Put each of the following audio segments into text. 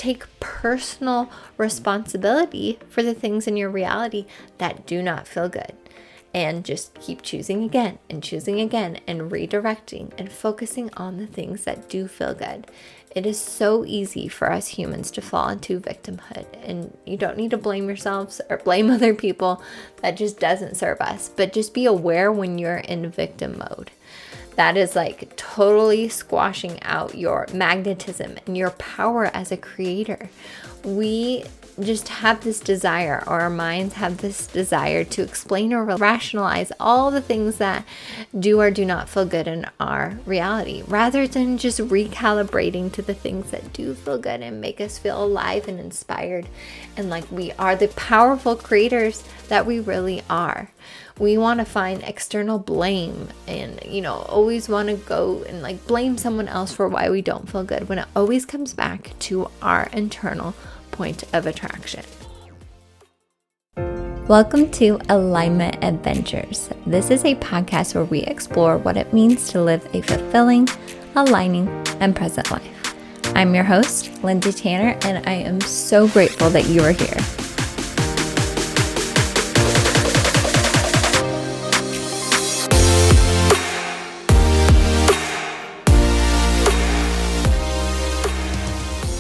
take personal responsibility for the things in your reality that do not feel good. And just keep choosing again and redirecting and focusing on the things that do feel good. It is so easy for us humans to fall into victimhood, and you don't need to blame yourselves or blame other people. That just doesn't serve us. But just be aware when you're in victim mode. That is like totally squashing out your magnetism and your power as a creator. We just have this desire, or our minds have this desire to explain or rationalize all the things that do or do not feel good in our reality, rather than just recalibrating to the things that do feel good and make us feel alive and inspired and like we are the powerful creators that we really are. We want to find external blame and, always want to go and like blame someone else for why we don't feel good, when it always comes back to our internal point of attraction. Welcome to Alignment Adventures. This is a podcast where we explore what it means to live a fulfilling, aligning, and present life. I'm your host, Lindsay Tanner, and I am so grateful that you are here.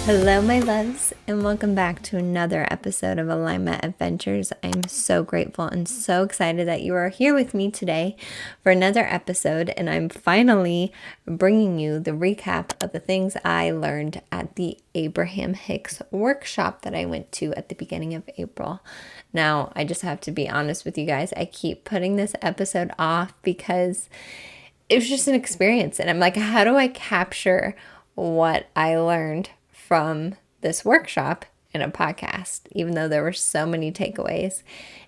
Hello, my loves, and welcome back to another episode of Alignment Adventures. I'm so grateful and so excited that you are here with me today for another episode, and I'm finally bringing you the recap of the things I learned at the Abraham Hicks workshop that I went to at the beginning of April. Now, I just have to be honest with you guys. I keep putting this episode off because it was just an experience, and I'm like, how do I capture what I learned from this workshop in a podcast, even though there were so many takeaways?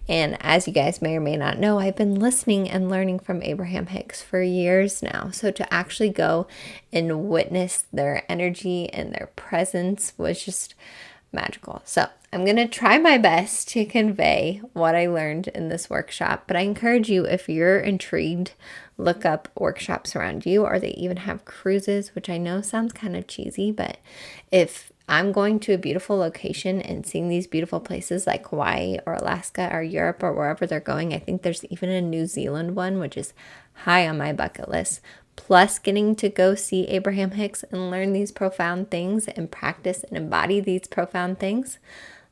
And as you guys may or may not know, I've been listening and learning from Abraham Hicks for years now. So to actually go and witness their energy and their presence was just magical. So I'm going to try my best to convey what I learned in this workshop, but I encourage you, if you're intrigued, look up workshops around you, or they even have cruises, which I know sounds kind of cheesy, but if I'm going to a beautiful location and seeing these beautiful places like Hawaii or Alaska or Europe or wherever they're going, I think there's even a New Zealand one, which is high on my bucket list. Plus getting to go see Abraham Hicks and learn these profound things and practice and embody these profound things.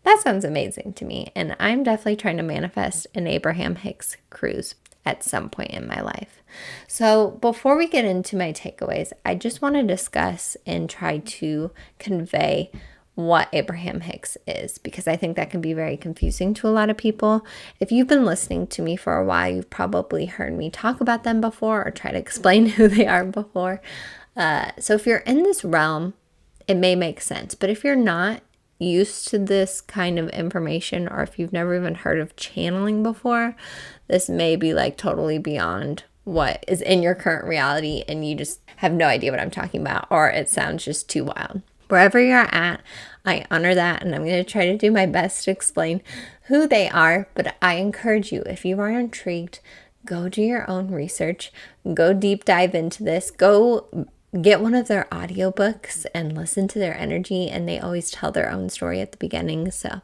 That sounds amazing to me. And I'm definitely trying to manifest an Abraham Hicks cruise at some point in my life. So before we get into my takeaways, I just want to discuss and try to convey what Abraham Hicks is, because I think that can be very confusing to a lot of people. If you've been listening to me for a while, you've probably heard me talk about them before or try to explain who they are before. So if you're in this realm, it may make sense. But if you're not used to this kind of information, or if you've never even heard of channeling before, this may be like totally beyond what is in your current reality and you just have no idea what I'm talking about, or it sounds just too wild. Wherever you're at, I honor that, and I'm going to try to do my best to explain who they are. But I encourage you, if you are intrigued, go do your own research, go deep dive into this, go get one of their audiobooks and listen to their energy, and they always tell their own story at the beginning. So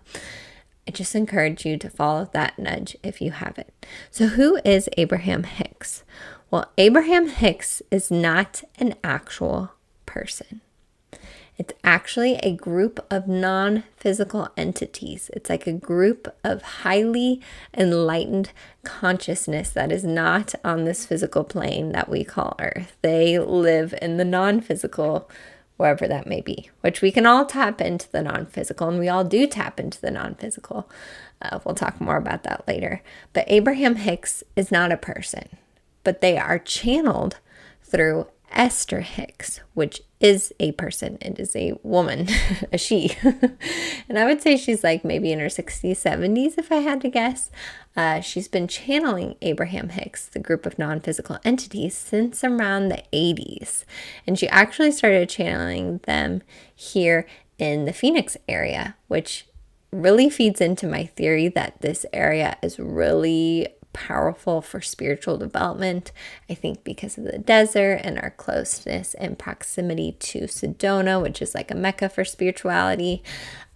I just encourage you to follow that nudge if you haven't. So who is Abraham Hicks? Well, Abraham Hicks is not an actual person. It's actually a group of non-physical entities. It's like a group of highly enlightened consciousness that is not on this physical plane that we call Earth. They live in the non-physical, wherever that may be, which we can all tap into the non-physical, and we all do tap into the non-physical. We'll talk more about that later. But Abraham Hicks is not a person, but they are channeled through Esther Hicks, which is a person. It is a woman, a she. And I would say she's like maybe in her 60s, 70s, if I had to guess. She's been channeling Abraham Hicks, the group of non-physical entities, since around the 80s. And she actually started channeling them here in the Phoenix area, which really feeds into my theory that this area is really powerful for spiritual development. I think because of the desert and our closeness and proximity to Sedona, which is like a mecca for spirituality.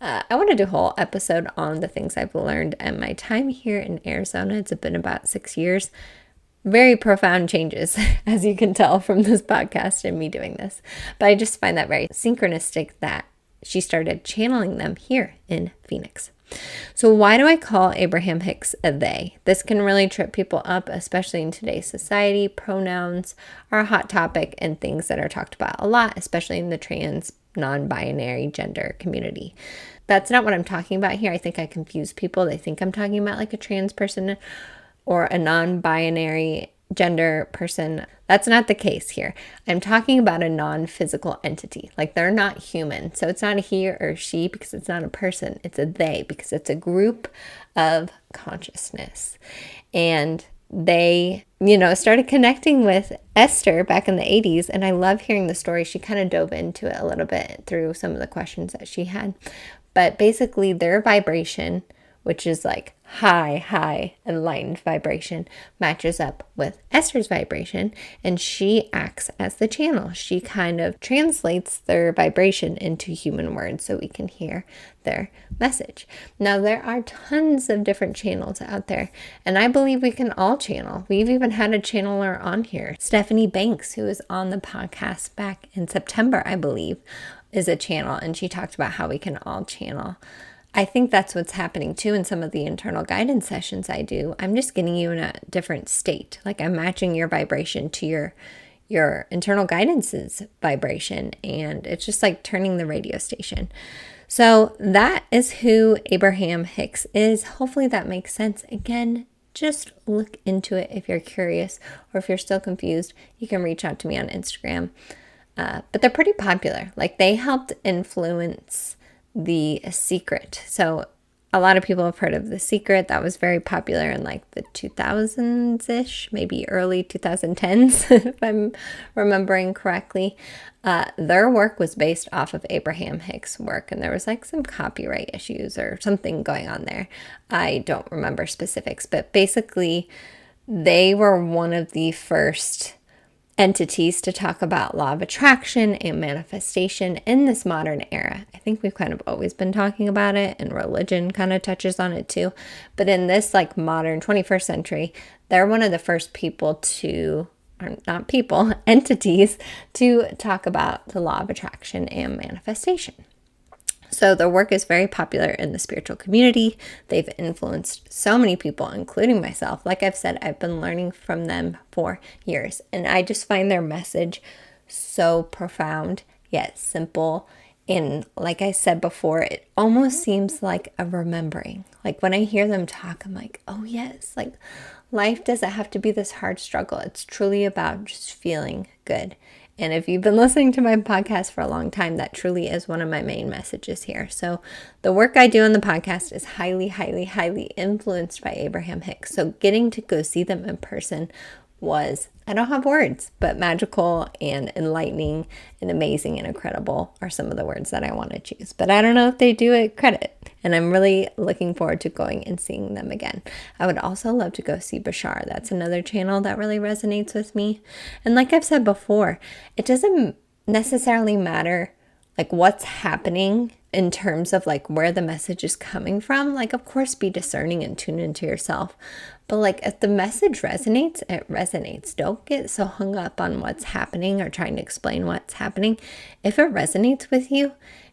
I want to do a whole episode on the things I've learned in my time here in Arizona. It's been about 6 years. Very profound changes, as you can tell from this podcast and me doing this. But I just find that very synchronistic that she started channeling them here in Phoenix. So why do I call Abraham Hicks a they? This can really trip people up, especially in today's society. Pronouns are a hot topic and things that are talked about a lot, especially in the trans, non-binary gender community. That's not what I'm talking about here. I think I confuse people. They think I'm talking about like a trans person or a non-binary gender person. That's not the case here. I'm talking about a non-physical entity. Like they're not human. So it's not a he or she because it's not a person. It's a they because it's a group of consciousness. And they, started connecting with Esther back in the 80s. And I love hearing the story. She kind of dove into it a little bit through some of the questions that she had. But basically their vibration, which is like high, enlightened vibration, matches up with Esther's vibration, and she acts as the channel. She kind of translates their vibration into human words so we can hear their message. Now, there are tons of different channels out there, and I believe we can all channel. We've even had a channeler on here. Stephanie Banks, who was on the podcast back in September, I believe, is a channel, and she talked about how we can all channel. I think that's what's happening too in some of the internal guidance sessions I do. I'm just getting you in a different state. Like I'm matching your vibration to your internal guidance's vibration. And it's just like turning the radio station. So that is who Abraham Hicks is. Hopefully that makes sense. Again, just look into it if you're curious, or if you're still confused, you can reach out to me on Instagram. But they're pretty popular. Like they helped influence The Secret. So a lot of people have heard of The Secret. That was very popular in like the 2000s-ish, maybe early 2010s, if I'm remembering correctly. Their work was based off of Abraham Hicks' work, and there was like some copyright issues or something going on there. I don't remember specifics, but basically they were one of the first entities to talk about law of attraction and manifestation in this modern era. I think we've kind of always been talking about it, and religion kind of touches on it too. But in this like modern 21st century, they're one of the first entities to talk about the law of attraction and manifestation. So their work is very popular in the spiritual community. They've influenced so many people, including myself. Like I've said, I've been learning from them for years. And I just find their message so profound, yet simple. And like I said before, it almost seems like a remembering. Like when I hear them talk, I'm like, oh yes, like life doesn't have to be this hard struggle. It's truly about just feeling good. And if you've been listening to my podcast for a long time, that truly is one of my main messages here. So the work I do on the podcast is highly influenced by Abraham Hicks. So getting to go see them in person was, I don't have words, but magical and enlightening and amazing and incredible are some of the words that I want to choose. But I don't know if they do it credit. And I'm really looking forward to going and seeing them again. I would also love to go see Bashar. That's another channel that really resonates with me. And like I've said before, it doesn't necessarily matter like what's happening in terms of like where the message is coming from. Like, of course, be discerning and tune into yourself. But like if the message resonates, it resonates. Don't get so hung up on what's happening or trying to explain what's happening. If it resonates with you,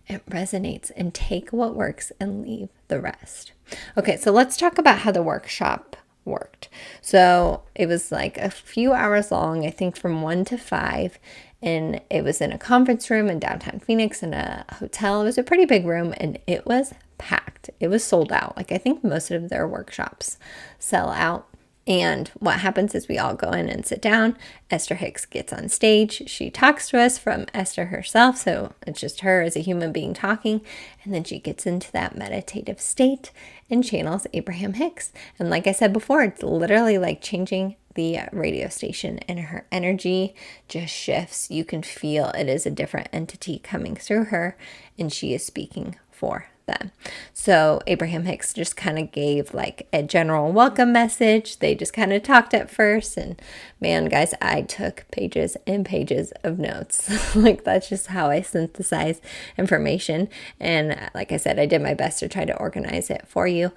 it resonates, and take what works and leave the rest. Okay, so let's talk about how the workshop worked. So it was like a few hours long, I think from 1 to 5. And it was in a conference room in downtown Phoenix in a hotel. It was a pretty big room, and it was packed. It was sold out. Like I think most of their workshops sell out. And what happens is we all go in and sit down. Esther Hicks gets on stage. She talks to us from Esther herself. So it's just her as a human being talking. And then she gets into that meditative state and channels Abraham Hicks. And like I said before, it's literally like changing the radio station, and her energy just shifts. You can feel it is a different entity coming through her, and she is speaking for them. So Abraham Hicks just kind of gave like a general welcome message. They just kind of talked at first, and man, guys, I took pages and pages of notes. Like that's just how I synthesize information. And like I said, I did my best to try to organize it for you.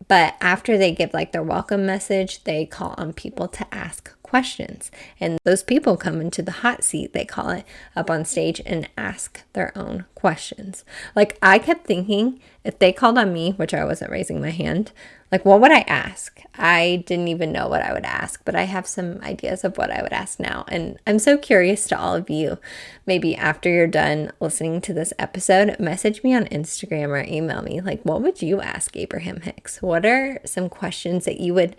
But after they give like their welcome message, they call on people to ask questions. And those people come into the hot seat, they call it, up on stage and ask their own questions. Like I kept thinking, if they called on me, which I wasn't raising my hand, like what would I ask? I didn't even know what I would ask, but I have some ideas of what I would ask now. And I'm so curious to all of you. Maybe after you're done listening to this episode, message me on Instagram or email me. Like, what would you ask Abraham Hicks? What are some questions that you would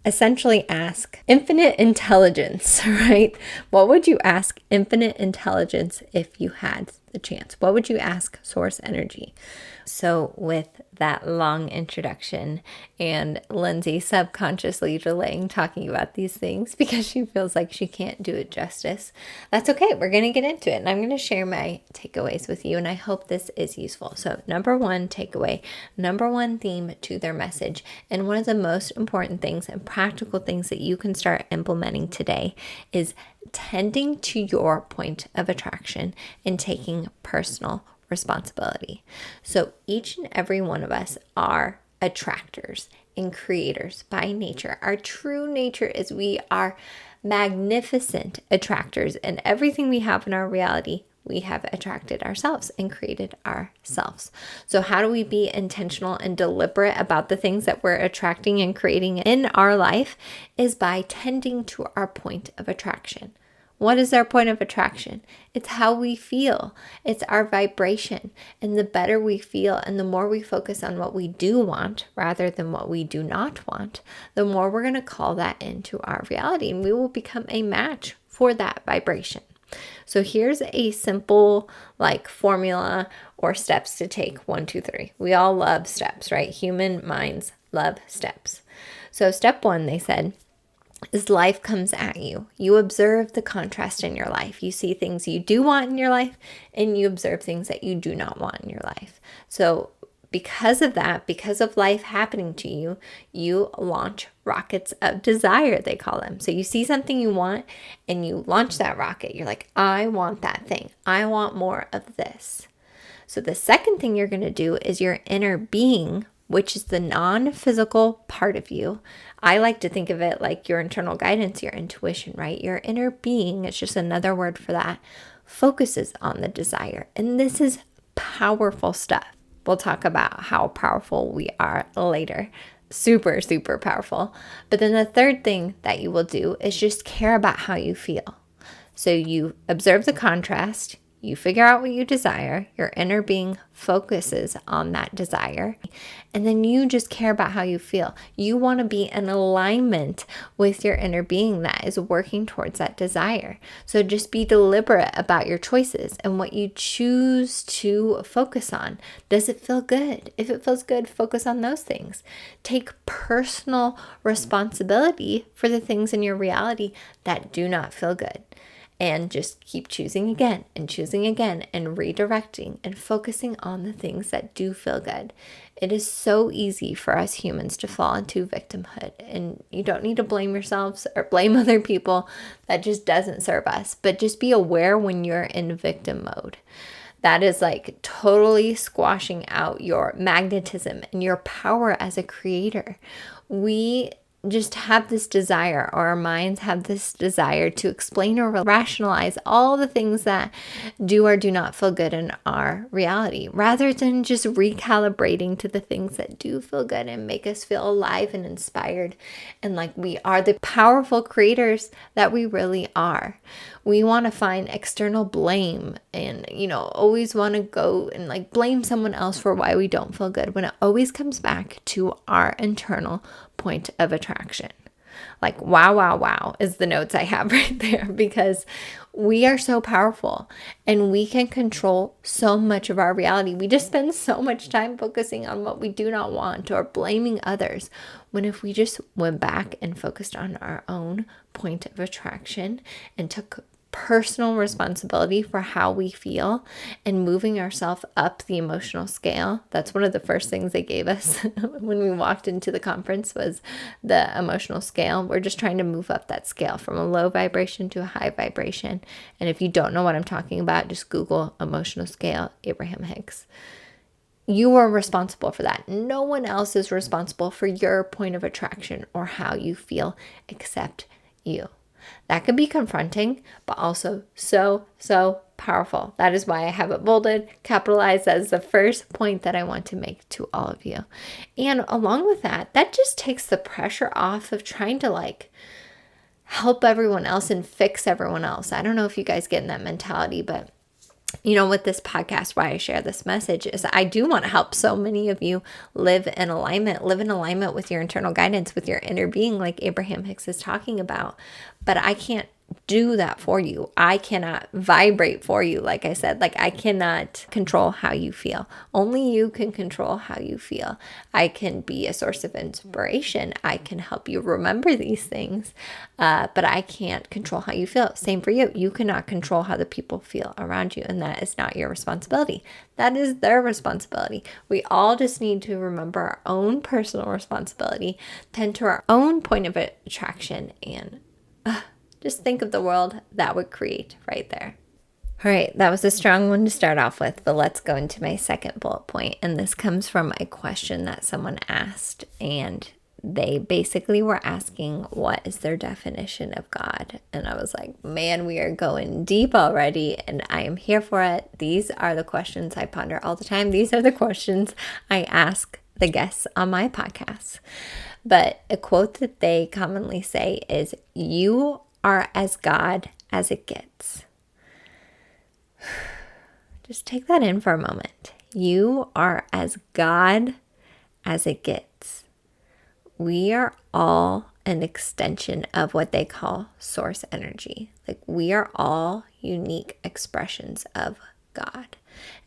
essentially ask infinite intelligence, right? What would you ask infinite intelligence if you had the chance? What would you ask source energy? So with that long introduction and Lindsay subconsciously delaying talking about these things because she feels like she can't do it justice, that's okay. We're going to get into it, and I'm going to share my takeaways with you, and I hope this is useful. So number one takeaway, number one theme to their message, and one of the most important things and practical things that you can start implementing today is tending to your point of attraction and taking personal responsibility. So each and every one of us are attractors and creators by nature. Our true nature is we are magnificent attractors, and everything we have in our reality, we have attracted ourselves and created ourselves. So how do we be intentional and deliberate about the things that we're attracting and creating in our life is by tending to our point of attraction. What is our point of attraction? It's how we feel. It's our vibration. And the better we feel and the more we focus on what we do want rather than what we do not want, the more we're going to call that into our reality, and we will become a match for that vibration. So here's a simple like formula or steps to take. 1, 2, 3. We all love steps, right? Human minds love steps. So step 1, they said, is life comes at you. You observe the contrast in your life. You see things you do want in your life, and you observe things that you do not want in your life. So because of that, because of life happening to you, you launch rockets of desire, they call them. So you see something you want and you launch that rocket. You're like, I want that thing. I want more of this. So the second thing you're going to do is your inner being, which is the non-physical part of you. I like to think of it like your internal guidance, your intuition, right? Your inner being, it's just another word for that, focuses on the desire. And this is powerful stuff. We'll talk about how powerful we are later. Super, super powerful. But then the third thing that you will do is just care about how you feel. So you observe the contrast. You figure out what you desire, your inner being focuses on that desire, and then you just care about how you feel. You want to be in alignment with your inner being that is working towards that desire. So just be deliberate about your choices and what you choose to focus on. Does it feel good? If it feels good, focus on those things. Take personal responsibility for the things in your reality that do not feel good. And just keep choosing again and redirecting and focusing on the things that do feel good. It is so easy for us humans to fall into victimhood, and you don't need to blame yourselves or blame other people. That just doesn't serve us. But just be aware when you're in victim mode. That is like totally squashing out your magnetism and your power as a creator. We just have this desire, or our minds have this desire to explain or rationalize all the things that do or do not feel good in our reality, rather than just recalibrating to the things that do feel good and make us feel alive and inspired and like we are the powerful creators that we really are. We want to find external blame and, always want to go and like blame someone else for why we don't feel good, when it always comes back to our internal point of attraction. Like, wow is the notes I have right there, because we are so powerful and we can control so much of our reality. We just spend so much time focusing on what we do not want or blaming others, when if we just went back and focused on our own point of attraction and took personal responsibility for how we feel and moving ourselves up the emotional scale. That's one of the first things they gave us when we walked into the conference was the emotional scale. We're just trying to move up that scale from a low vibration to a high vibration. And if you don't know what I'm talking about, just Google emotional scale, Abraham Hicks. You are responsible for that. No one else is responsible for your point of attraction or how you feel except you. That could be confronting, but also so powerful. That is why I have it bolded, capitalized as the first point that I want to make to all of you. And along with that, that just takes the pressure off of trying to help everyone else and fix everyone else. I don't know if you guys get in that mentality, but with this podcast, why I share this message is I do want to help so many of you live in alignment with your internal guidance, with your inner being, like Abraham Hicks is talking about. But I can't do that for you. I cannot vibrate for you. Like I said, I cannot control how you feel. Only you can control how you feel. I can be a source of inspiration. I can help you remember these things, but I can't control how you feel. Same for you. You cannot control how the people feel around you, and that is not your responsibility. That is their responsibility. We all just need to remember our own personal responsibility, tend to our own point of attraction, and just think of the world that would create right there. All right, that was a strong one to start off with, but let's go into my second bullet point. And this comes from a question that someone asked, and they basically were asking, what is their definition of God? And I was like, man, we are going deep already, and I am here for it. These are the questions I ponder all the time. These are the questions I ask the guests on my podcast. But a quote that they commonly say is, you are as God as it gets. Just take that in for a moment. You are as God as it gets. We are all an extension of what they call source energy. We are all unique expressions of God.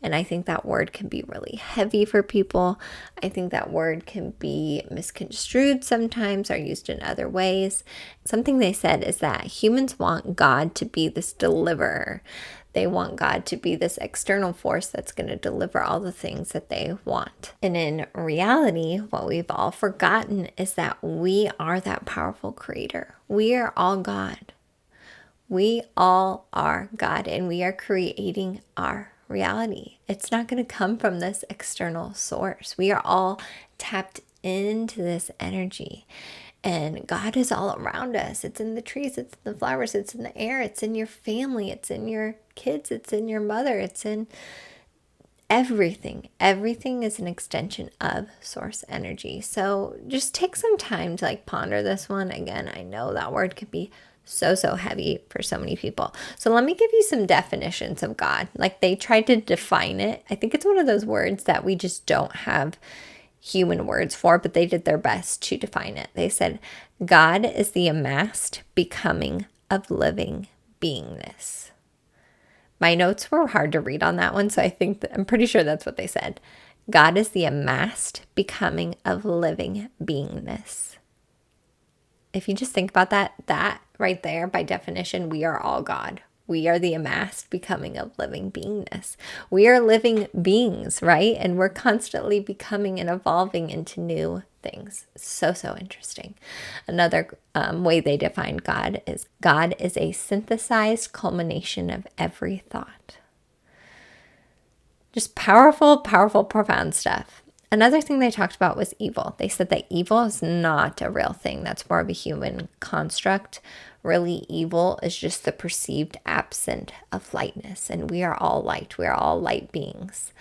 And I think that word can be really heavy for people. I think that word can be misconstrued sometimes or used in other ways. Something they said is that humans want God to be this deliverer. They want God to be this external force that's going to deliver all the things that they want. And in reality, what we've all forgotten is that we are that powerful creator. We are all God. We all are God, and we are creating our reality. It's not going to come from this external source. We are all tapped into this energy, and God is all around us. It's in the trees, it's in the flowers, it's in the air, it's in your family, it's in your kids, it's in your mother, it's in everything. Everything is an extension of source energy. So just take some time to ponder this one. Again, I know that word could be so heavy for so many people. So let me give you some definitions of God. They tried to define it. I think it's one of those words that we just don't have human words for, but they did their best to define it. They said, God is the amassed becoming of living beingness. My notes were hard to read on that one, so I'm pretty sure that's what they said. God is the amassed becoming of living beingness. If you just think about that right there, by definition, we are all God. We are the amassed becoming of living beingness. We are living beings, right? And we're constantly becoming and evolving into new things. So interesting. Another way they define God is a synthesized culmination of every thought. Just powerful, profound stuff. Another thing they talked about was evil. They said that evil is not a real thing. That's more of a human construct. Really, evil is just the perceived absence of lightness. And we are all light. We are all light beings.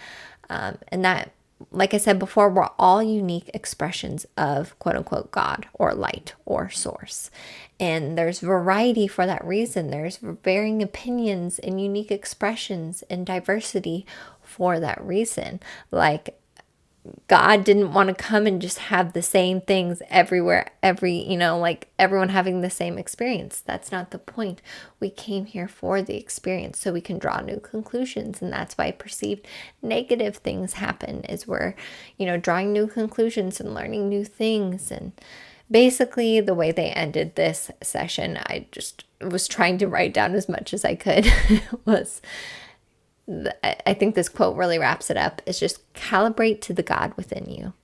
And that, like I said before, we're all unique expressions of quote unquote God or light or source. And there's variety for that reason. There's varying opinions and unique expressions and diversity for that reason. God didn't want to come and just have the same things everywhere, everyone having the same experience. That's not the point. We came here for the experience so we can draw new conclusions. And that's why perceived negative things happen, is we're, drawing new conclusions and learning new things and Basically, the way they ended this session, I just was trying to write down as much as I could, was, I think this quote really wraps it up, is just calibrate to the God within you.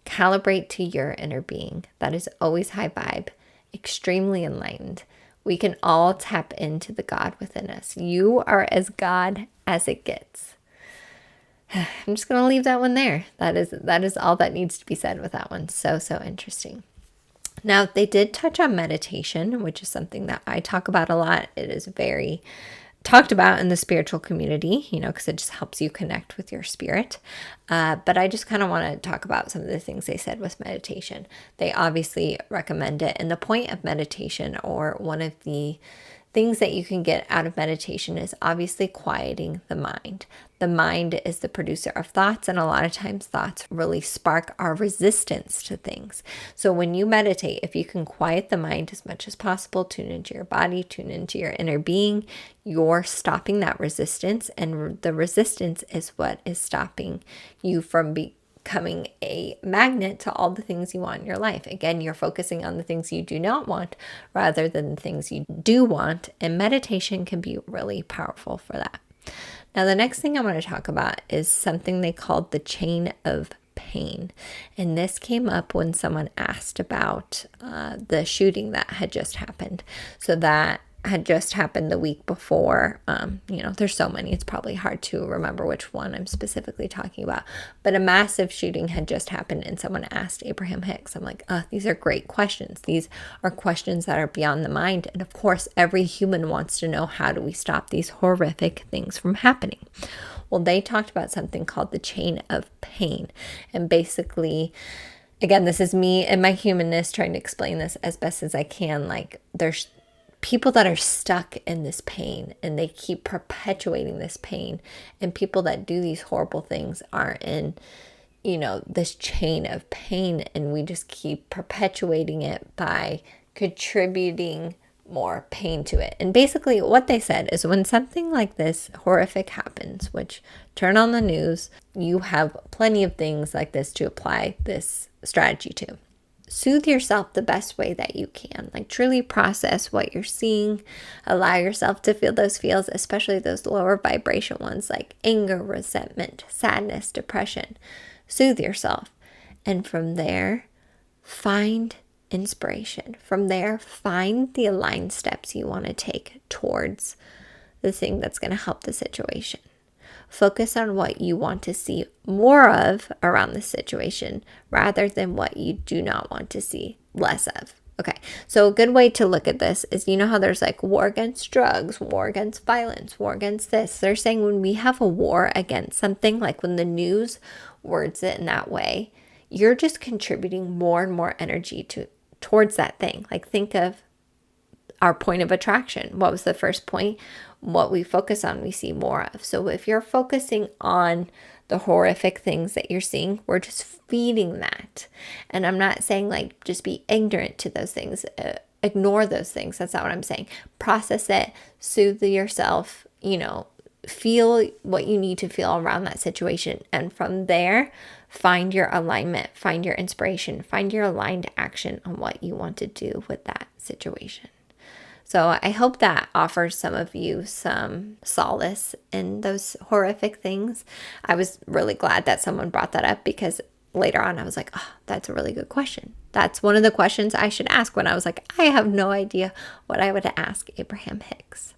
Calibrate to your inner being. That is always high vibe, extremely enlightened. We can all tap into the God within us. You are as God as it gets. I'm just going to leave that one there. That is all that needs to be said with that one. So interesting. Now, they did touch on meditation, which is something that I talk about a lot. It is very talked about in the spiritual community, because it just helps you connect with your spirit. But I just kind of want to talk about some of the things they said with meditation. They obviously recommend it. And the point of meditation, or one of the things that you can get out of meditation, is obviously quieting the mind. The mind is the producer of thoughts, and a lot of times thoughts really spark our resistance to things. So when you meditate, if you can quiet the mind as much as possible, tune into your body, tune into your inner being, you're stopping that resistance, and the resistance is what is stopping you from becoming a magnet to all the things you want in your life. Again, you're focusing on the things you do not want rather than the things you do want, and meditation can be really powerful for that. Now, the next thing I want to talk about is something they called the chain of pain. And this came up when someone asked about the shooting that had just happened. So that had just happened the week before. There's so many, it's probably hard to remember which one I'm specifically talking about. But a massive shooting had just happened, and someone asked Abraham Hicks. I'm like, these are great questions. These are questions that are beyond the mind. And of course, every human wants to know, how do we stop these horrific things from happening? Well, they talked about something called the chain of pain. And basically, again, this is me and my humanness trying to explain this as best as I can. Like, there's people that are stuck in this pain, and they keep perpetuating this pain, and people that do these horrible things are in, this chain of pain, and we just keep perpetuating it by contributing more pain to it. And basically what they said is, when something like this horrific happens, which, turn on the news, you have plenty of things like this to apply this strategy to. Soothe yourself the best way that you can. Like, truly process what you're seeing. Allow yourself to feel those feels, especially those lower vibration ones like anger, resentment, sadness, depression. Soothe yourself. And from there, find inspiration. From there, find the aligned steps you want to take towards the thing that's going to help the situation. Focus on what you want to see more of around the situation rather than what you do not want to see less of. Okay, so a good way to look at this is, how there's like war against drugs, war against violence, war against this. They're saying when we have a war against something, like when the news words it in that way, you're just contributing more and more energy towards that thing. Like, think of our point of attraction. What was the first point? What we focus on, we see more of. So if you're focusing on the horrific things that you're seeing, we're just feeding that. And I'm not saying like just be ignorant to those things, ignore those things. That's not what I'm saying. Process it, soothe yourself, feel what you need to feel around that situation. And from there, find your alignment, find your inspiration, find your aligned action on what you want to do with that situation. So I hope that offers some of you some solace in those horrific things. I was really glad that someone brought that up, because later on I was like, that's a really good question. That's one of the questions I should ask, when I was like, I have no idea what I would ask Abraham Hicks.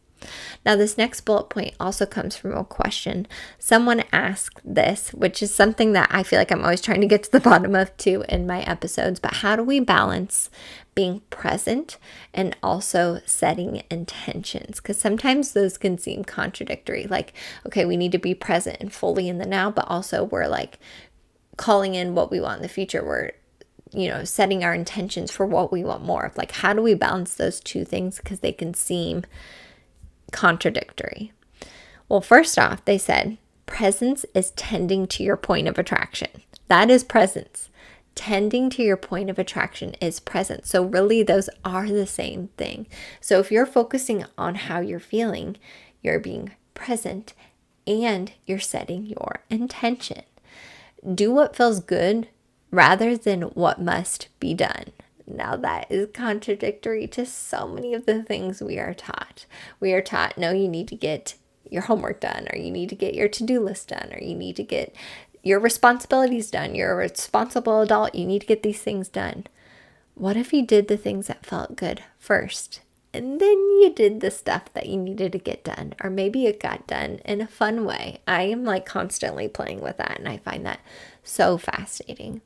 Now, this next bullet point also comes from a question. Someone asked this, which is something that I feel like I'm always trying to get to the bottom of too in my episodes, but how do we balance being present and also setting intentions? Because sometimes those can seem contradictory. Like, okay, we need to be present and fully in the now, but also we're like calling in what we want in the future. We're setting our intentions for what we want more of. Like, how do we balance those two things? Because they can seem contradictory. Well, first off, they said presence is tending to your point of attraction. That is presence. Tending to your point of attraction is presence. So really, those are the same thing. So if you're focusing on how you're feeling, you're being present and you're setting your intention. Do what feels good rather than what must be done. Now that is contradictory to so many of the things we are taught. We are taught, no, you need to get your homework done, or you need to get your to-do list done, or you need to get your responsibilities done. You're a responsible adult. You need to get these things done. What if you did the things that felt good first? And then you did the stuff that you needed to get done, or maybe it got done in a fun way. I am like constantly playing with that, and I find that so fascinating.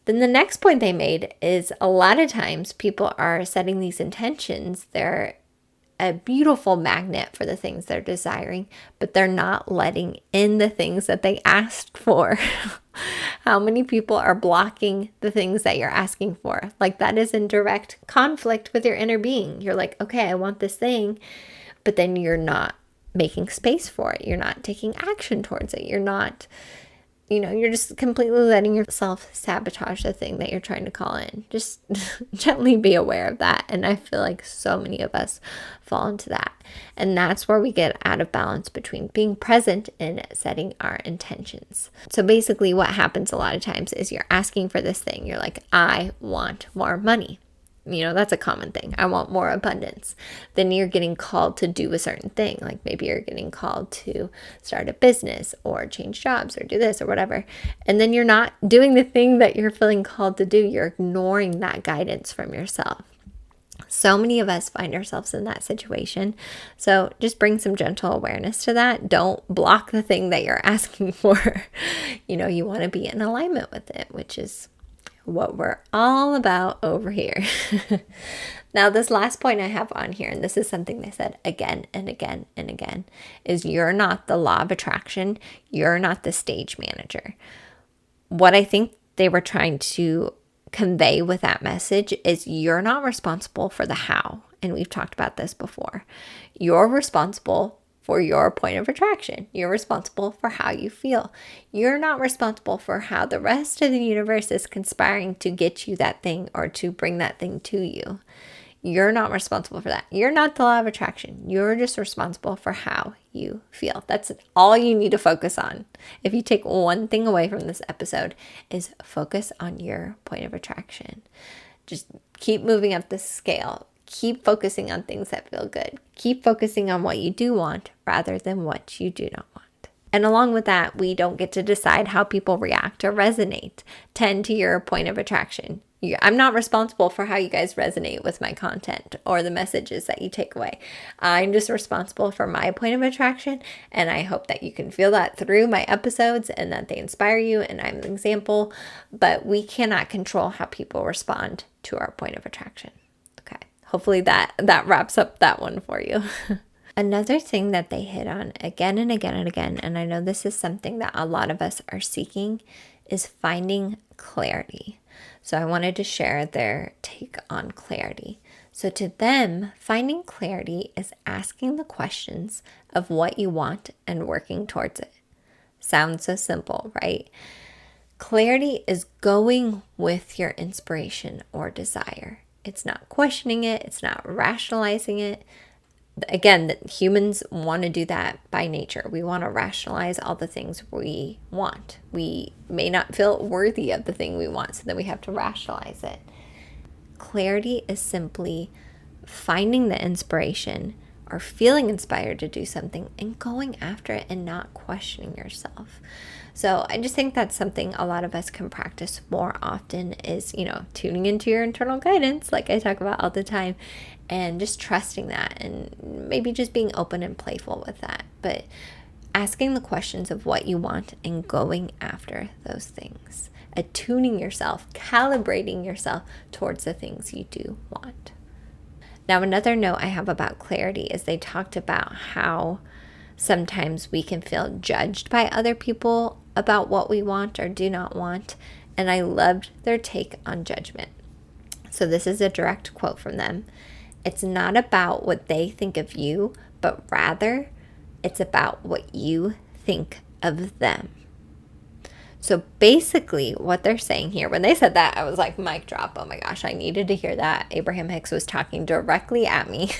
Then the next point they made is a lot of times people are setting these intentions. They're a beautiful magnet for the things they're desiring, but they're not letting in the things that they asked for. How many people are blocking the things that you're asking for? Like, that is in direct conflict with your inner being. You're like, okay, I want this thing, but then you're not making space for it. You're not taking action towards it. You're not, you're just completely letting yourself sabotage the thing that you're trying to call in. Just gently be aware of that. And I feel like so many of us fall into that. And that's where we get out of balance between being present and setting our intentions. So basically what happens a lot of times is you're asking for this thing. You're like, I want more money. That's a common thing. I want more abundance. Then you're getting called to do a certain thing. Like maybe you're getting called to start a business or change jobs or do this or whatever. And then you're not doing the thing that you're feeling called to do. You're ignoring that guidance from yourself. So many of us find ourselves in that situation. So just bring some gentle awareness to that. Don't block the thing that you're asking for. You want to be in alignment with it, which is what we're all about over here. Now, this last point I have on here, and this is something they said again and again and again, is you're not the law of attraction. You're not the stage manager. What I think they were trying to convey with that message is you're not responsible for the how. And we've talked about this before. You're responsible for your point of attraction. You're responsible for how you feel. You're not responsible for how the rest of the universe is conspiring to get you that thing or to bring that thing to you. You're not responsible for that. You're not the law of attraction. You're just responsible for how you feel. That's all you need to focus on. If you take one thing away from this episode, is focus on your point of attraction. Just keep moving up the scale. Keep focusing on things that feel good. Keep focusing on what you do want rather than what you do not want. And along with that, we don't get to decide how people react or resonate. Tend to your point of attraction. I'm not responsible for how you guys resonate with my content or the messages that you take away. I'm just responsible for my point of attraction, and I hope that you can feel that through my episodes and that they inspire you, and I'm an example, but we cannot control how people respond to our point of attraction. Okay, hopefully that wraps up that one for you. Another thing that they hit on again and again and again, and I know this is something that a lot of us are seeking, is finding clarity. So I wanted to share their take on clarity. So to them, finding clarity is asking the questions of what you want and working towards it. Sounds so simple, right? Clarity is going with your inspiration or desire. It's not questioning it. It's not rationalizing it. Again, humans want to do that by nature. We want to rationalize all the things we want. We may not feel worthy of the thing we want, so then we have to rationalize it. Clarity is simply finding the inspiration or feeling inspired to do something and going after it and not questioning yourself. So I just think that's something a lot of us can practice more often is, tuning into your internal guidance, like I talk about all the time, and just trusting that and maybe just being open and playful with that. But asking the questions of what you want and going after those things. Attuning yourself, calibrating yourself towards the things you do want. Now, another note I have about clarity is they talked about how sometimes we can feel judged by other people about what we want or do not want. And I loved their take on judgment. So this is a direct quote from them. It's not about what they think of you, but rather it's about what you think of them. So basically what they're saying here, when they said that, I was like, mic drop. Oh my gosh, I needed to hear that. Abraham Hicks was talking directly at me.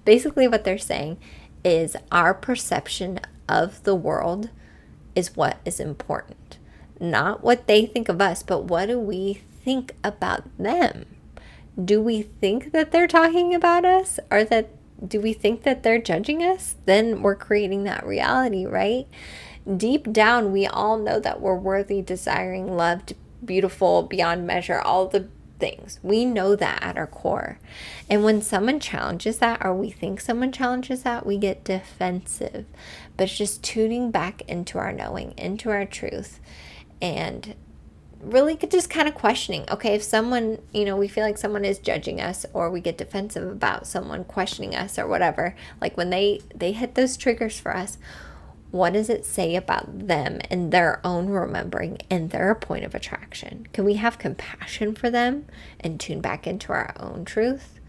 Basically what they're saying is our perception of the world is what is important. Not what they think of us, but what do we think about them? Do we think that they're talking about us, or do we think that they're judging us? Then we're creating that reality, right? Deep down, we all know that we're worthy, desiring, loved, beautiful, beyond measure, all the things. We know that at our core. And when someone challenges that, or we think someone challenges that, we get defensive. But it's just tuning back into our knowing, into our truth, and really just kind of questioning, okay, if someone, we feel like someone is judging us, or we get defensive about someone questioning us or whatever, like when they hit those triggers for us, what does it say about them and their own remembering and their point of attraction? Can we have compassion for them and tune back into our own truth?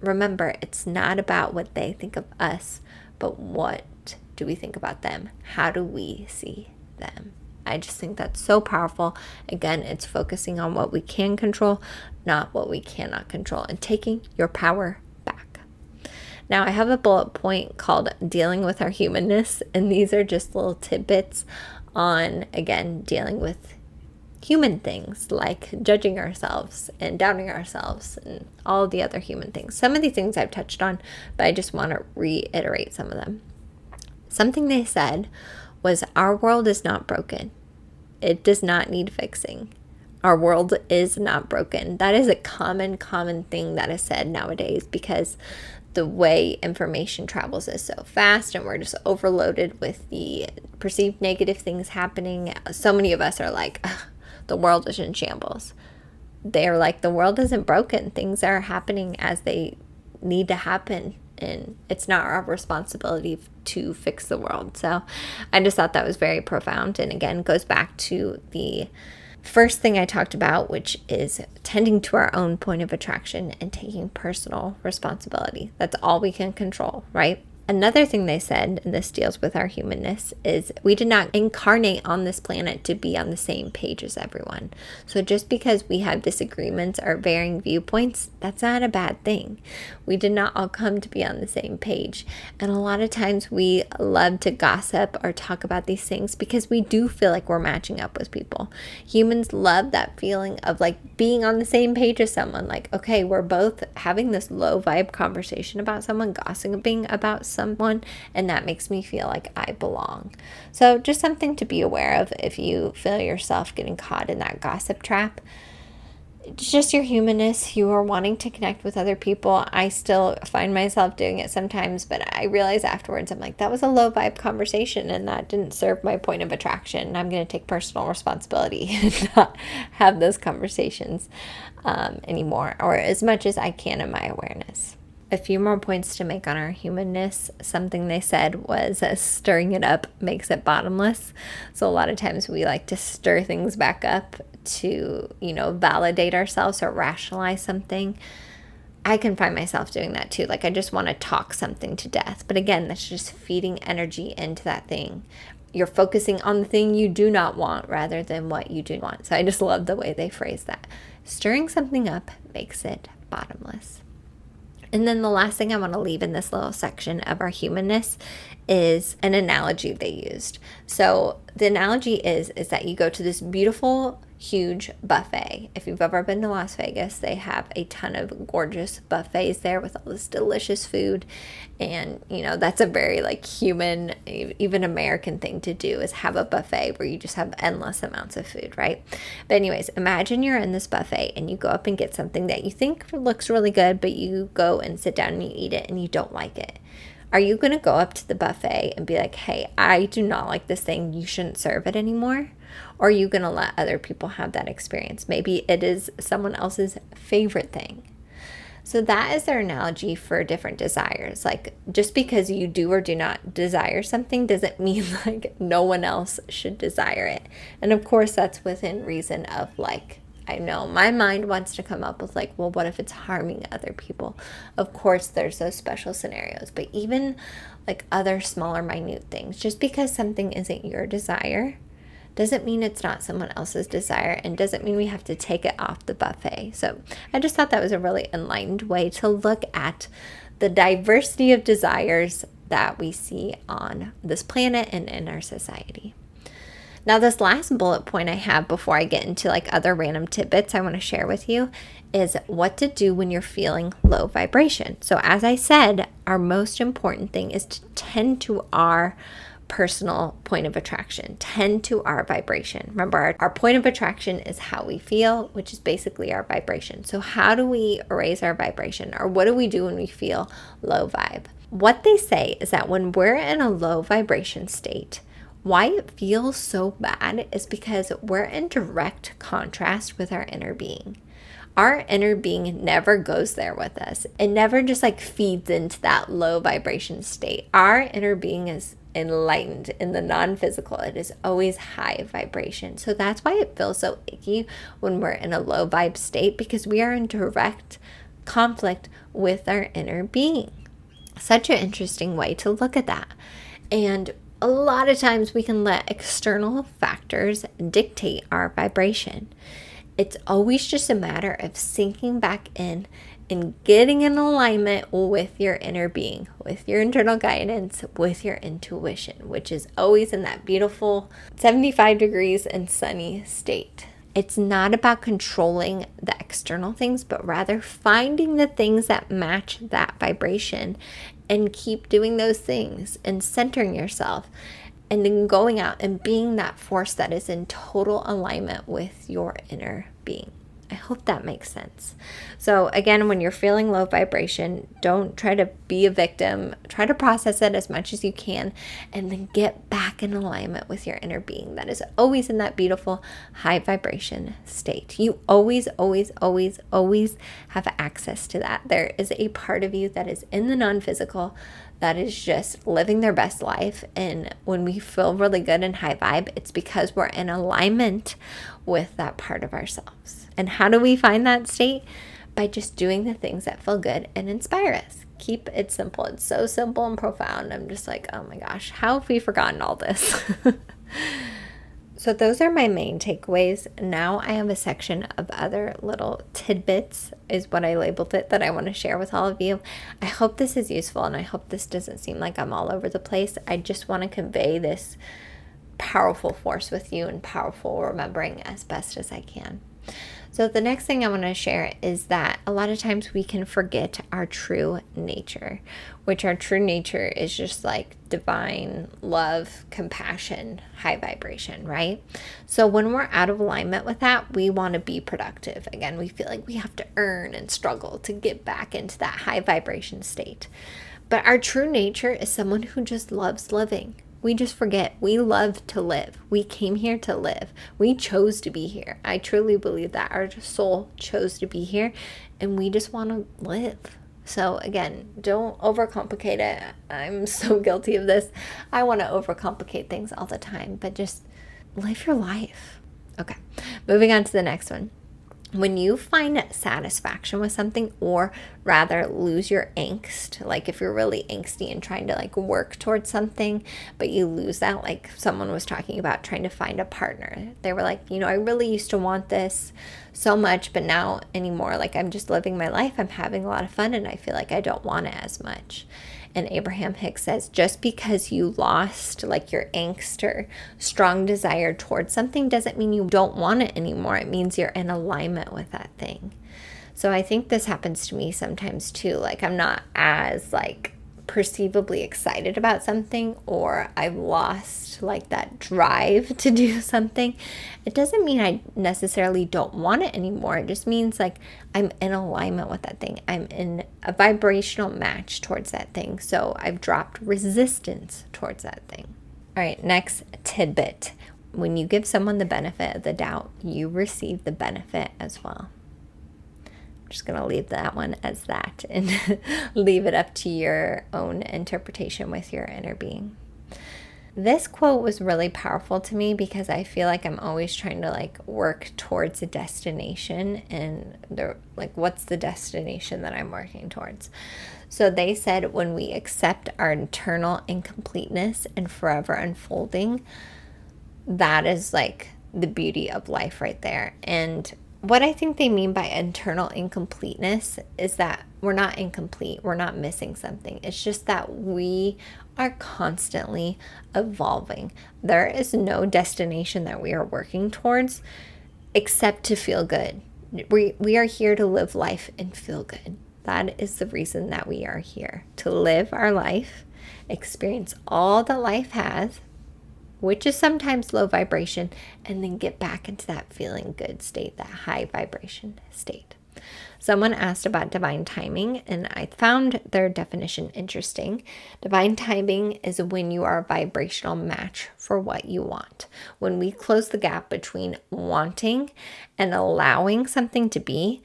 Remember, it's not about what they think of us, but what do we think about them? How do we see them? I just think that's so powerful. Again, it's focusing on what we can control, not what we cannot control, and taking your power back. Now, I have a bullet point called dealing with our humanness, and these are just little tidbits on, again, dealing with human things like judging ourselves and doubting ourselves and all the other human things. Some of these things I've touched on, but I just want to reiterate some of them. Something they said was, our world is not broken. It does not need fixing. Our world is not broken. That is a common thing that is said nowadays, because the way information travels is so fast, and we're just overloaded with the perceived negative things happening. So many of us are like, the world is in shambles. They're like, the world isn't broken. Things are happening as they need to happen, and it's not our responsibility to fix the world. So I just thought that was very profound, and again goes back to the first thing I talked about, which is tending to our own point of attraction and taking personal responsibility. That's all we can control, right? Another thing they said, and this deals with our humanness, is we did not incarnate on this planet to be on the same page as everyone. So just because we have disagreements or varying viewpoints, that's not a bad thing. We did not all come to be on the same page. And a lot of times we love to gossip or talk about these things because we do feel like we're matching up with people. Humans love that feeling of like being on the same page as someone. Like, okay, we're both having this low vibe conversation about someone, gossiping about someone, and that makes me feel like I belong. So just something to be aware of if you feel yourself getting caught in that gossip trap. It's just your humanness. You are wanting to connect with other people. I still find myself doing it sometimes, but I realize afterwards, I'm like, that was a low vibe conversation and that didn't serve my point of attraction. I'm going to take personal responsibility and not have those conversations anymore, or as much as I can in my awareness. A few more points to make on our humanness. Something they said was stirring it up makes it bottomless. So a lot of times we like to stir things back up to, validate ourselves or rationalize something. I can find myself doing that too. Like I just want to talk something to death. But again, that's just feeding energy into that thing. You're focusing on the thing you do not want rather than what you do want. So I just love the way they phrase that. Stirring something up makes it bottomless. And then the last thing I want to leave in this little section of our humanness is an analogy they used. So the analogy is that you go to this beautiful, huge buffet. If you've ever been to Las Vegas, they have a ton of gorgeous buffets there with all this delicious food. And, that's a very human, even American thing to do, is have a buffet where you just have endless amounts of food, right? But anyways, imagine you're in this buffet and you go up and get something that you think looks really good, but you go and sit down and you eat it and you don't like it. Are you going to go up to the buffet and be like, hey, I do not like this thing, you shouldn't serve it anymore? Or are you going to let other people have that experience? Maybe it is someone else's favorite thing. So that is their analogy for different desires. Like, just because you do or do not desire something doesn't mean no one else should desire it. And of course, that's within reason of I know my mind wants to come up with well, what if it's harming other people? Of course, there's those special scenarios, but even other smaller, minute things, just because something isn't your desire doesn't mean it's not someone else's desire, and doesn't mean we have to take it off the buffet. So I just thought that was a really enlightened way to look at the diversity of desires that we see on this planet and in our society. Now, this last bullet point I have before I get into like other random tidbits I want to share with you is what to do when you're feeling low vibration. So as I said, our most important thing is to tend to our personal point of attraction, tend to our vibration. Remember, our point of attraction is how we feel, which is basically our vibration. So how do we raise our vibration, or what do we do when we feel low vibe? What they say is that when we're in a low vibration state, why it feels so bad is because we're in direct contrast with our inner being. Our inner being never goes there with us. It never just like feeds into that low vibration state. Our inner being is enlightened in the non-physical. It is always high vibration. So that's why it feels so icky when we're in a low vibe state, because we are in direct conflict with our inner being. Such an interesting way to look at that. And a lot of times we can let external factors dictate our vibration. It's always just a matter of sinking back in and getting in alignment with your inner being, with your internal guidance, with your intuition, which is always in that beautiful 75 degrees and sunny state. It's not about controlling the external things, but rather finding the things that match that vibration and keep doing those things and centering yourself and then going out and being that force that is in total alignment with your inner being. I hope that makes sense. So again, when you're feeling low vibration, don't try to be a victim. Try to process it as much as you can and then get back in alignment with your inner being that is always in that beautiful high vibration state. You always, always, always, always have access to that. There is a part of you that is in the non-physical that is just living their best life. And when we feel really good and high vibe, it's because we're in alignment with that part of ourselves. And how do we find that state? By just doing the things that feel good and inspire us. Keep it simple. It's so simple and profound. I'm just like, oh my gosh, how have we forgotten all this? So those are my main takeaways. Now I have a section of other little tidbits, is what I labeled it, that I want to share with all of you. I hope this is useful, and I hope this doesn't seem like I'm all over the place. I just want to convey this powerful force with you and powerful remembering as best as I can. So the next thing I want to share is that a lot of times we can forget our true nature, which our true nature is just like divine love, compassion, high vibration, right? So when we're out of alignment with that, we want to be productive. Again, we feel like we have to earn and struggle to get back into that high vibration state. But our true nature is someone who just loves living. We just forget we love to live. We came here to live. We chose to be here. I truly believe that our soul chose to be here, and we just want to live. So again, don't overcomplicate it. I'm so guilty of this. I want to overcomplicate things all the time, but just live your life. Okay, moving on to the next one. When you find satisfaction with something, or rather lose your angst, like if you're really angsty and trying to like work towards something, but you lose that, like someone was talking about trying to find a partner. They were like, I really used to want this so much, but now anymore, like I'm just living my life. I'm having a lot of fun and I feel like I don't want it as much. And Abraham Hicks says, just because you lost like your angst or strong desire towards something doesn't mean you don't want it anymore. It means you're in alignment with that thing. So I think this happens to me sometimes too. Like I'm not as like perceivably excited about something, or I've lost like that drive to do something. It doesn't mean I necessarily don't want it anymore. It just means like I'm in alignment with that thing. I'm in a vibrational match towards that thing. So I've dropped resistance towards that thing. All right, next tidbit. When you give someone the benefit of the doubt, you receive the benefit as well. I'm just going to leave that one as that and leave it up to your own interpretation with your inner being. This quote was really powerful to me because I feel like I'm always trying to like work towards a destination, and what's the destination that I'm working towards? So they said, when we accept our internal incompleteness and forever unfolding, that is like the beauty of life right there. And what I think they mean by internal incompleteness is that we're not incomplete. We're not missing something. It's just that we are constantly evolving. There is no destination that we are working towards except to feel good. We are here to live life and feel good. That is the reason that we are here, to live our life, experience all that life has, which is sometimes low vibration, and then get back into that feeling good state, that high vibration state. Someone asked about divine timing, and I found their definition interesting. Divine timing is when you are a vibrational match for what you want. When we close the gap between wanting and allowing something to be,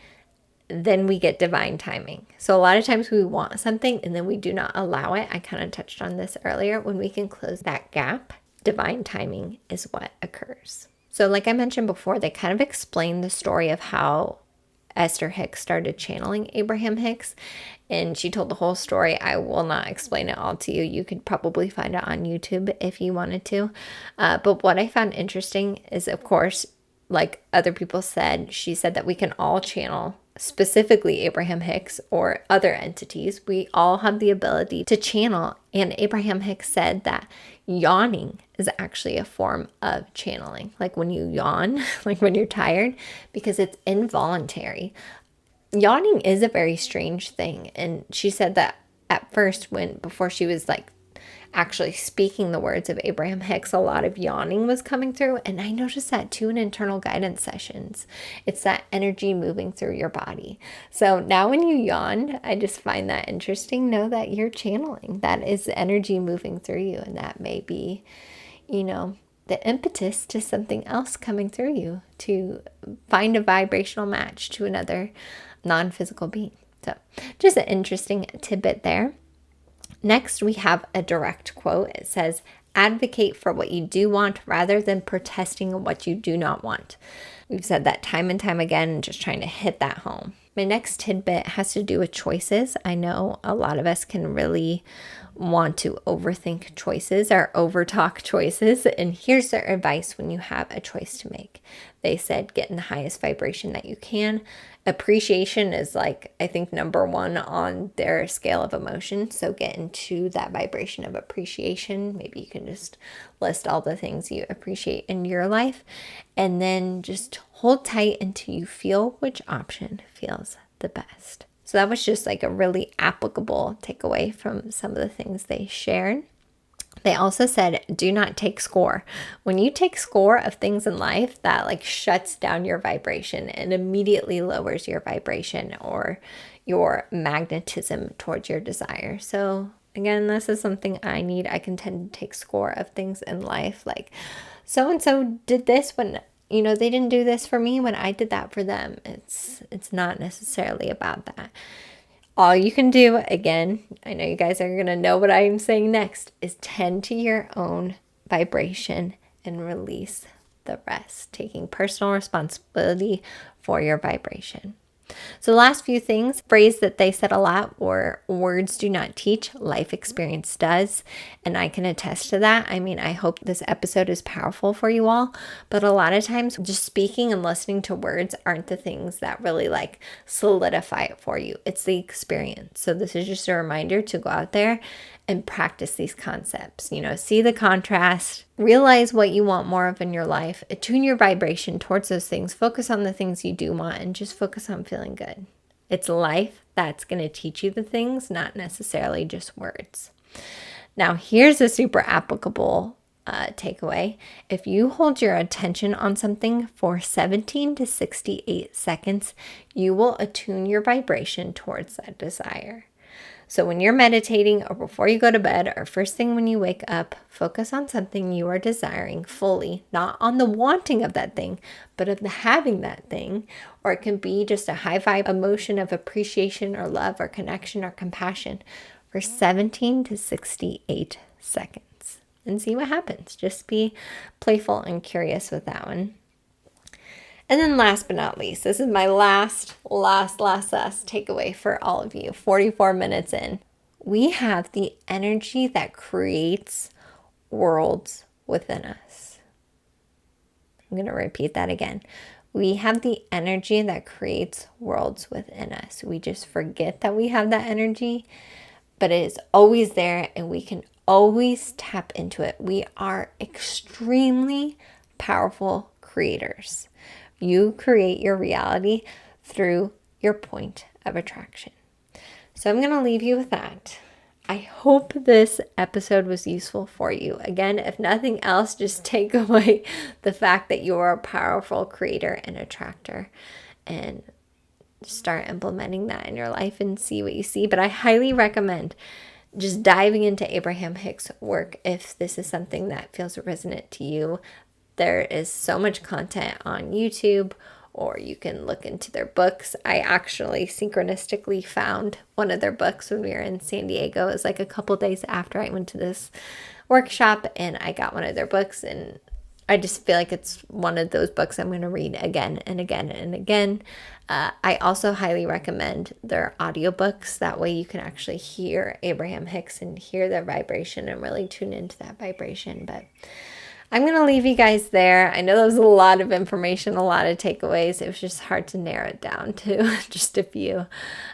then we get divine timing. So a lot of times we want something and then we do not allow it. I kind of touched on this earlier. When we can close that gap, divine timing is what occurs. So like I mentioned before, they kind of explain the story of how Esther Hicks started channeling Abraham Hicks, and she told the whole story. I will not explain it all to you. You could probably find it on YouTube if you wanted to. But what I found interesting is, of course, like other people said, she said that we can all channel, specifically Abraham Hicks or other entities. We all have the ability to channel. And Abraham Hicks said that yawning is actually a form of channeling. Like when you yawn, like when you're tired, because it's involuntary. Yawning is a very strange thing. And she said that at first, before she was like actually speaking the words of Abraham Hicks, a lot of yawning was coming through. And I noticed that too in internal guidance sessions. It's that energy moving through your body. So now when you yawn, I just find that interesting. Know that you're channeling. That is energy moving through you. And that may be, the impetus to something else coming through you to find a vibrational match to another non-physical being. So just an interesting tidbit there. Next, we have a direct quote. It says, advocate for what you do want rather than protesting what you do not want. We've said that time and time again, just trying to hit that home. My next tidbit has to do with choices. I know a lot of us can really want to overthink choices or overtalk choices. And here's their advice when you have a choice to make. They said, get in the highest vibration that you can. Appreciation is like, I think, number one on their scale of emotion. So get into that vibration of appreciation. Maybe you can just list all the things you appreciate in your life. And then just hold tight until you feel which option feels the best. So that was just like a really applicable takeaway from some of the things they shared. They also said, do not take score. When you take score of things in life, that like shuts down your vibration and immediately lowers your vibration or your magnetism towards your desire. So again, this is something I need. I can tend to take score of things in life. Like so-and-so did this when, they didn't do this for me when I did that for them. It's not necessarily about that. All you can do, again, I know you guys are going to know what I'm saying next, is tend to your own vibration and release the rest, taking personal responsibility for your vibration. So the last few things, phrase that they said a lot were, words do not teach, life experience does. And I can attest to that. I mean, I hope this episode is powerful for you all, but a lot of times just speaking and listening to words aren't the things that really like solidify it for you. It's the experience. So this is just a reminder to go out there and practice these concepts. See the contrast, realize what you want more of in your life, attune your vibration towards those things, focus on the things you do want, and just focus on feeling good. It's life that's going to teach you the things, not necessarily just words. Now, here's a super applicable takeaway. If you hold your attention on something for 17 to 68 seconds, you will attune your vibration towards that desire. So when you're meditating or before you go to bed or first thing when you wake up, focus on something you are desiring fully, not on the wanting of that thing, but of the having that thing. Or it can be just a high vibe emotion of appreciation or love or connection or compassion for 17 to 68 seconds and see what happens. Just be playful and curious with that one. And then last but not least, this is my last takeaway for all of you, 44 minutes in. We have the energy that creates worlds within us. I'm going to repeat that again. We have the energy that creates worlds within us. We just forget that we have that energy, but it is always there and we can always tap into it. We are extremely powerful creators. You create your reality through your point of attraction. So I'm going to leave you with that. I hope this episode was useful for you. Again, if nothing else, just take away the fact that you are a powerful creator and attractor, and start implementing that in your life and see what you see. But I highly recommend just diving into Abraham Hicks' work if this is something that feels resonant to you. There is so much content on YouTube, or you can look into their books. I actually synchronistically found one of their books when we were in San Diego. It was like a couple days after I went to this workshop, and I got one of their books, and I just feel like it's one of those books I'm going to read again and again and again. I also highly recommend their audiobooks. That way you can actually hear Abraham Hicks and hear their vibration and really tune into that vibration. But I'm going to leave you guys there. I know that was a lot of information, a lot of takeaways. It was just hard to narrow it down to just a few.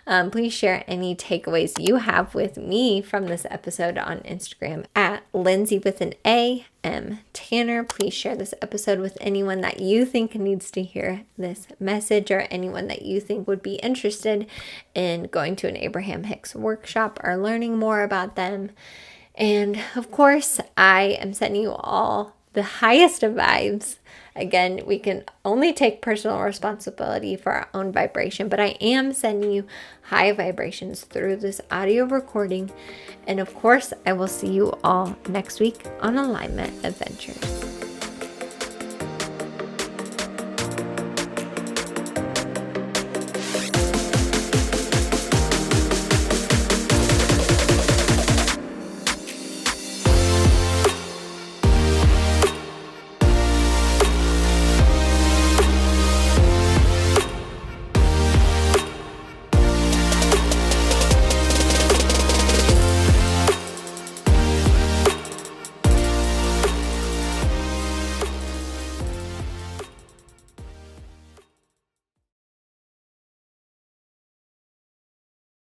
Please share any takeaways you have with me from this episode on Instagram at Lindsay with an A, M Tanner. Please share this episode with anyone that you think needs to hear this message, or anyone that you think would be interested in going to an Abraham Hicks workshop or learning more about them. And of course, I am sending you all the highest of vibes. Again, we can only take personal responsibility for our own vibration, but I am sending you high vibrations through this audio recording. And of course, I will see you all next week on Alignment Adventures.